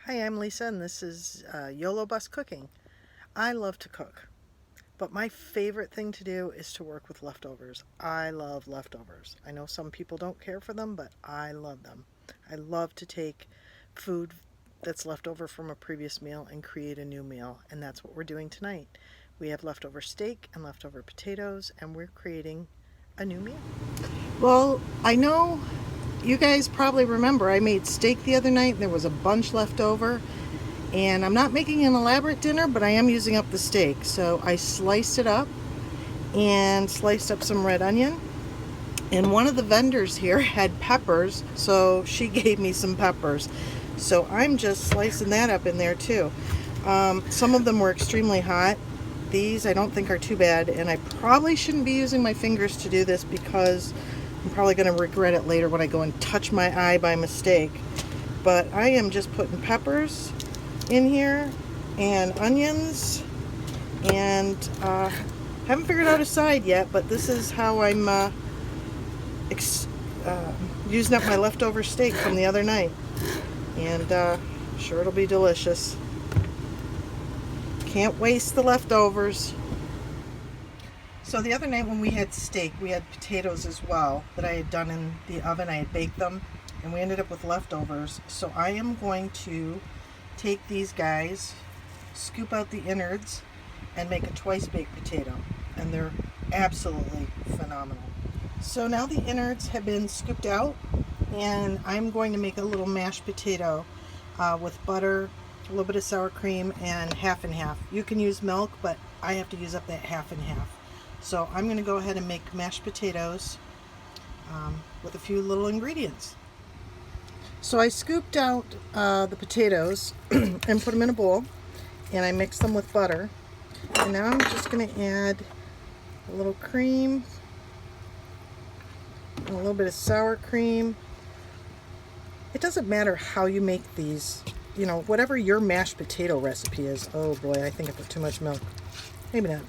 Hi, I'm Lisa, and this is YOLO Bus Cooking. I love to cook, but my favorite thing to do is to work with leftovers. I love leftovers. I know some people don't care for them, but I love them. I love to take food that's left over from a previous meal and create a new meal, and that's what we're doing tonight. We have leftover steak and leftover potatoes, and we're creating a new meal. Well, I know you guys probably remember I made steak the other night and there was a bunch left over. And I'm not making an elaborate dinner, but I am using up the steak. So I sliced it up and sliced up some red onion. And one of the vendors here had peppers, so she gave me some peppers. So I'm just slicing that up in there too. Some of them were extremely hot. These I don't think are too bad, and I probably shouldn't be using my fingers to do this because I'm probably going to regret it later when I go and touch my eye by mistake. But I am just putting peppers in here and onions, and haven't figured out a side yet, but this is how I'm using up my leftover steak from the other night, and sure it'll be delicious. Can't waste the leftovers. So the other night when we had steak, we had potatoes as well that I had done in the oven. I had baked them, and we ended up with leftovers. So I am going to take these guys, scoop out the innards, and make a twice baked potato. And they're absolutely phenomenal. So now the innards have been scooped out, and I'm going to make a little mashed potato with butter, a little bit of sour cream, and half and half. You can use milk, but I have to use up that half and half. So I'm going to go ahead and make mashed potatoes with a few little ingredients. So I scooped out the potatoes and put them in a bowl, and I mixed them with butter. And now I'm just going to add a little cream, and a little bit of sour cream. It doesn't matter how you make these, whatever your mashed potato recipe is. Oh boy, I think I put too much milk. Maybe not.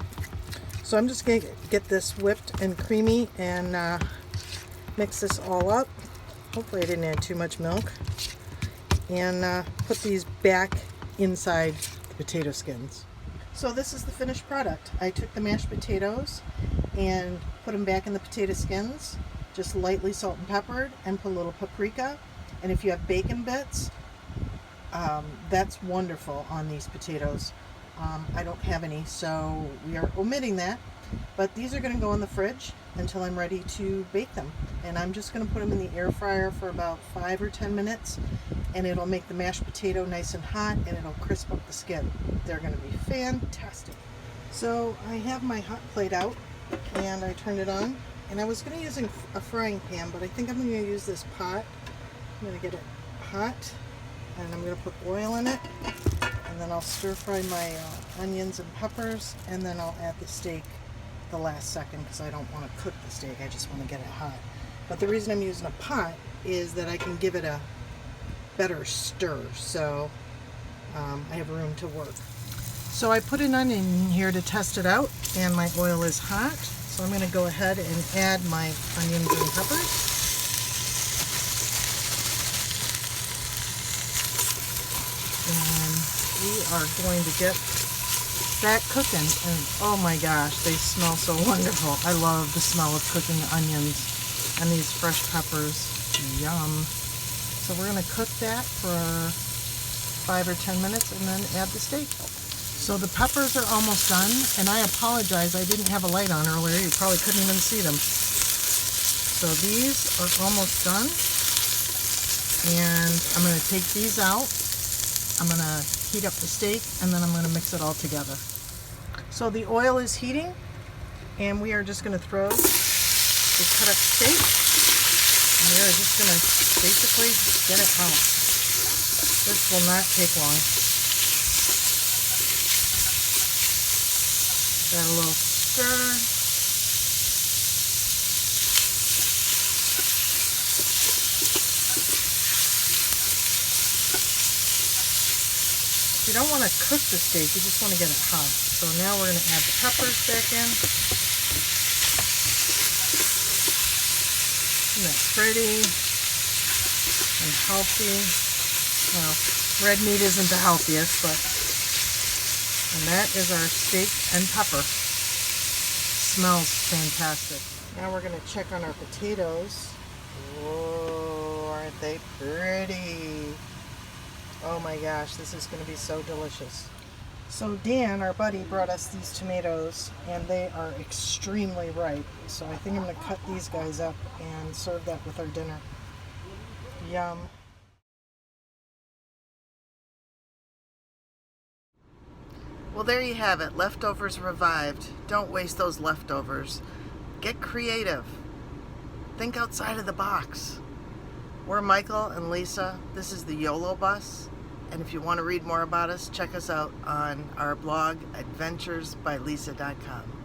So I'm just going to get this whipped and creamy and mix this all up. Hopefully I didn't add too much milk. And put these back inside the potato skins. So this is the finished product. I took the mashed potatoes and put them back in the potato skins, just lightly salt and peppered, and put a little paprika. And if you have bacon bits, that's wonderful on these potatoes. I don't have any, so we are omitting that. But these are going to go in the fridge until I'm ready to bake them. And I'm just going to put them in the air fryer for about 5 or 10 minutes. And it'll make the mashed potato nice and hot, and it'll crisp up the skin. They're going to be fantastic. So I have my hot plate out, and I turned it on. And I was going to use a frying pan, but I think I'm going to use this pot. I'm going to get it hot, and I'm going to put oil in it. And then I'll stir fry my onions and peppers, and then I'll add the steak the last second because I don't want to cook the steak. I just want to get it hot. But the reason I'm using a pot is that I can give it a better stir, so I have room to work. So I put an onion in here to test it out, and my oil is hot. So I'm going to go ahead and add my onions and peppers. And we are going to get that cooking, and oh my gosh, they smell so wonderful. I love the smell of cooking onions and these fresh peppers. Yum. So we're going to cook that for 5 or 10 minutes and then add the steak. So the peppers are almost done, and I apologize, I didn't have a light on earlier. You probably couldn't even see them. So these are almost done, and I'm going to take these out. I'm going to heat up the steak, and then I'm going to mix it all together. So the oil is heating, and we are just going to throw the cut up steak, and we are just going to basically get it hot. This will not take long. Got a little stir. You don't want to cook the steak, you just want to get it hot. So now we're going to add the peppers back in. Isn't that pretty and healthy? Well, red meat isn't the healthiest, but... And that is our steak and pepper. Smells fantastic. Now we're going to check on our potatoes. Whoa, aren't they pretty? Oh my gosh, this is going to be so delicious. So Dan, our buddy, brought us these tomatoes, and they are extremely ripe. So I think I'm going to cut these guys up and serve that with our dinner. Yum. Well, there you have it. Leftovers revived. Don't waste those leftovers. Get creative. Think outside of the box. We're Michael and Lisa. This is the YOLO Bus. And if you want to read more about us, check us out on our blog, adventuresbylisa.com.